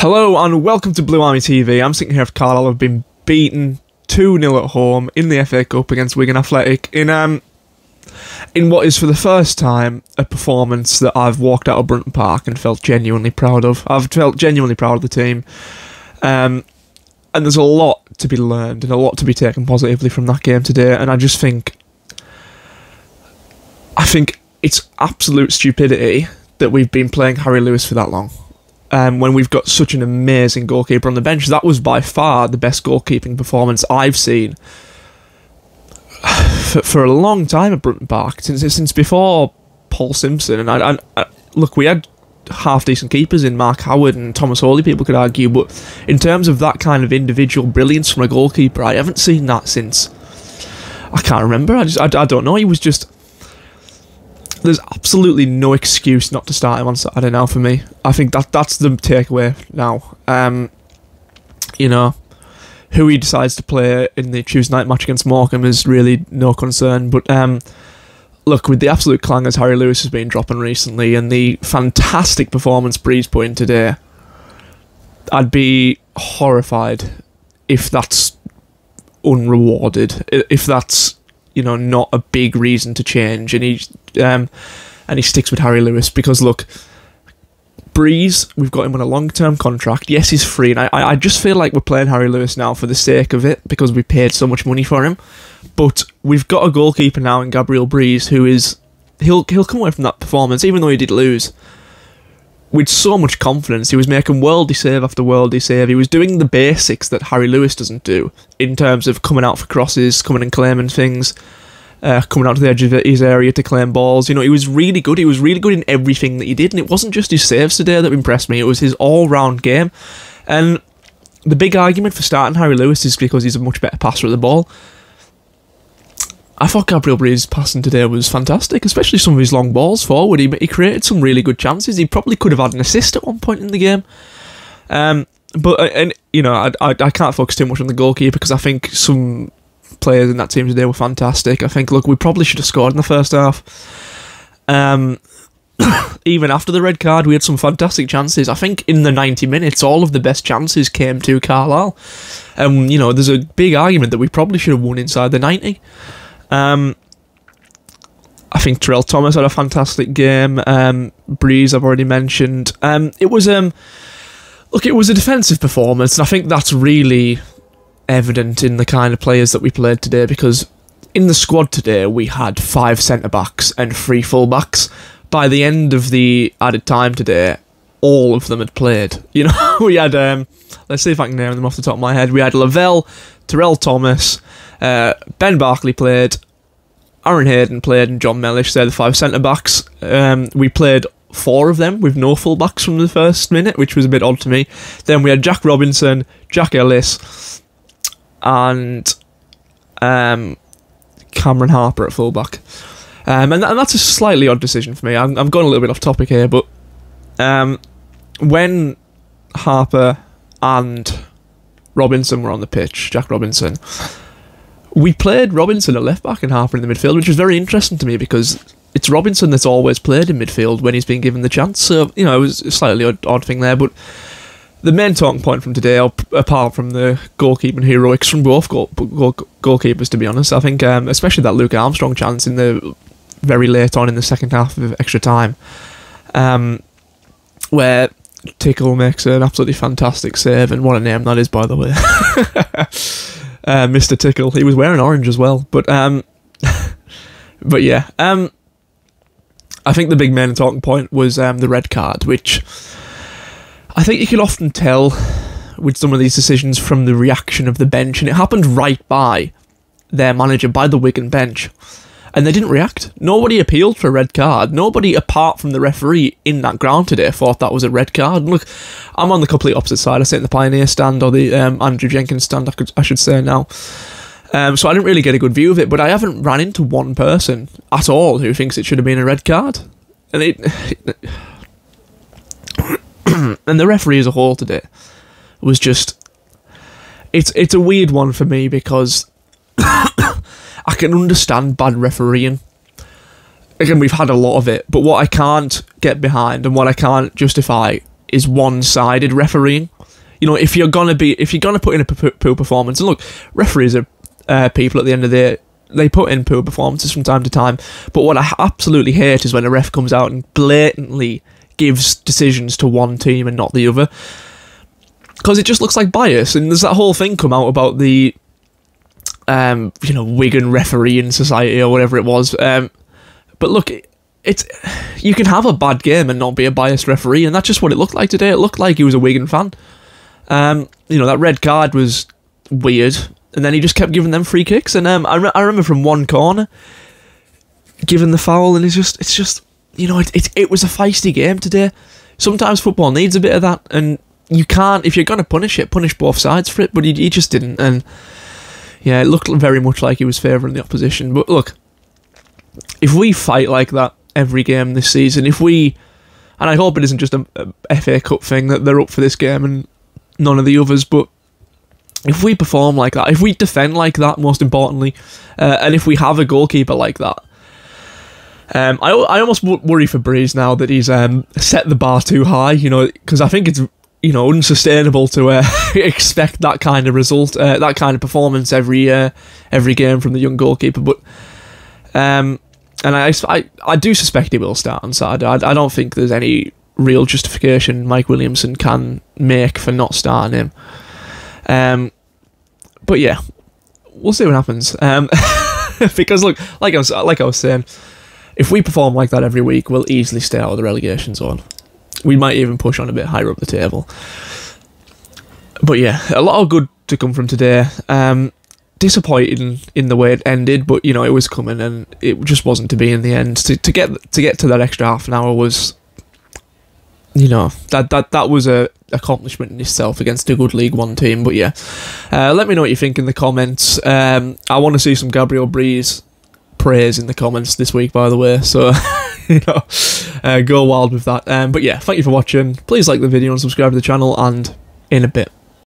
Hello and welcome to Blue Army TV. I'm sitting here with Carlisle. I've been beaten 2-0 at home in the FA Cup against Wigan Athletic in what is for the first time a performance that I've walked out of Brunton Park and felt genuinely proud of. I've felt genuinely proud of the team. And there's a lot to be learned and a lot to be taken positively from that game today, and I think it's absolute stupidity that we've been playing Harry Lewis for that long. When we've got such an amazing goalkeeper on the bench. That was by far the best goalkeeping performance I've seen for a long time at Brunton Park, since before Paul Simpson. And look, we had half-decent keepers in Mark Howard and Thomas Hawley, people could argue, but in terms of that kind of individual brilliance from a goalkeeper, I haven't seen that since... I can't remember, I don't know, he was just... There's absolutely no excuse not to start him on Saturday now for me. I think that's the takeaway now. You know, who he decides to play in the Tuesday night match against Morecambe is really no concern. But look, with the absolute clangers Harry Lewis has been dropping recently and the fantastic performance Breeze put in today, I'd be horrified if that's unrewarded. If that's, you know, not a big reason to change, and he sticks with Harry Lewis, because look, Breeze, we've got him on a long-term contract. Yes, he's free, and I just feel like we're playing Harry Lewis now for the sake of it, because we paid so much money for him. But we've got a goalkeeper now in Gabriel Breeze who is... He'll come away from that performance, even though he did lose, with so much confidence. He was making worldie save after worldie save. He was doing the basics that Harry Lewis doesn't do, in terms of coming out for crosses, coming and claiming things, coming out to the edge of his area to claim balls. You know, he was really good. He was really good in everything that he did, and it wasn't just his saves today that impressed me. It was his all-round game. And the big argument for starting Harry Lewis is because he's a much better passer of the ball. I thought Gabriel Breeze's passing today was fantastic, especially some of his long balls forward. He created some really good chances. He probably could have had an assist at one point in the game. But you know, I can't focus too much on the goalkeeper, because I think some players in that team today were fantastic. I think, look, we probably should have scored in the first half. Even after the red card, we had some fantastic chances. I think in the 90 minutes, all of the best chances came to Carlisle. You know, there's a big argument that we probably should have won inside the 90. I think Terrell Thomas had a fantastic game. Breeze, I've already mentioned. It was look, it was a defensive performance, and I think that's really evident in the kind of players that we played today, because in the squad today we had 5 centre-backs and 3 full-backs. By the end of the added time today, all of them had played. You know, we had, let's see if I can name them off the top of my head. We had Lavelle, Terrell Thomas, Ben Barkley played, Aaron Hayden played, and John Mellish. They're the 5 centre-backs. We played 4 of them with no full-backs from the first minute, which was a bit odd to me. Then we had Jack Robinson, Jack Ellis, and Cameron Harper at full-back. And that's a slightly odd decision for me. I'm going a little bit off topic here, but when Harper and Robinson were on the pitch, Jack Robinson, we played Robinson at left-back and Harper in the midfield, which was very interesting to me, because it's Robinson that's always played in midfield when he's been given the chance. So, you know, it was a slightly odd thing there, but the main talking point from today, apart from the goalkeeping heroics from both goalkeepers, to be honest, I think especially that Luke Armstrong chance in the very late on in the second half of extra time, where Tickle makes an absolutely fantastic save, and what a name that is, by the way. Mr. Tickle. He was wearing orange as well, but yeah, I think the big main talking point was the red card, which I think you can often tell with some of these decisions from the reaction of the bench, and it happened right by their manager, by the Wigan bench, and they didn't react. Nobody appealed for a red card. Nobody, apart from the referee in that ground today, thought that was a red card. And look, I'm on the complete opposite side. I sit in the Pioneer stand, or the Andrew Jenkins stand, I should say now. So I didn't really get a good view of it, but I haven't ran into one person at all who thinks it should have been a red card. And and the referee as a whole today was just... It's a weird one for me, because I can understand bad refereeing. Again, we've had a lot of it, but what I can't get behind and what I can't justify is one-sided refereeing. You know, if you're gonna put in a poor performance, and look, referees are people at the end of the day. They put in poor performances from time to time, but what I absolutely hate is when a ref comes out and blatantly gives decisions to one team and not the other, because it just looks like bias. And there's that whole thing come out about the Wigan refereeing society or whatever it was, but look, you can have a bad game and not be a biased referee, and that's just what it looked like today. It looked like he was a Wigan fan. That red card was weird, and then he just kept giving them free kicks. And I remember from one corner giving the foul, and it was a feisty game today. Sometimes football needs a bit of that, and you can't, if you're going to punish both sides for it, but he just didn't. And yeah, it looked very much like he was favouring the opposition. But look, if we fight like that every game this season, and I hope it isn't just a FA Cup thing that they're up for this game and none of the others, but if we perform like that, if we defend like that, most importantly, and if we have a goalkeeper like that, I almost worry for Breeze now that he's set the bar too high, because I think it's unsustainable to expect that kind of result, that kind of performance every game from the young goalkeeper. But and I do suspect he will start on Saturday. I don't think there's any real justification Mike Williamson can make for not starting him. But yeah, we'll see what happens. Because look, like I was saying, if we perform like that every week, we'll easily stay out of the relegation zone. We might even push on a bit higher up the table. But yeah, a lot of good to come from today. Disappointing in the way it ended, but it was coming, and it just wasn't to be in the end. To get to that extra half an hour was, that was a accomplishment in itself against a good League One team. But yeah, let me know what you think in the comments. I want to see some Gabriel Breeze praise in the comments this week, by the way, so go wild with that. But yeah, thank you for watching. Please like the video and subscribe to the channel, and in a bit.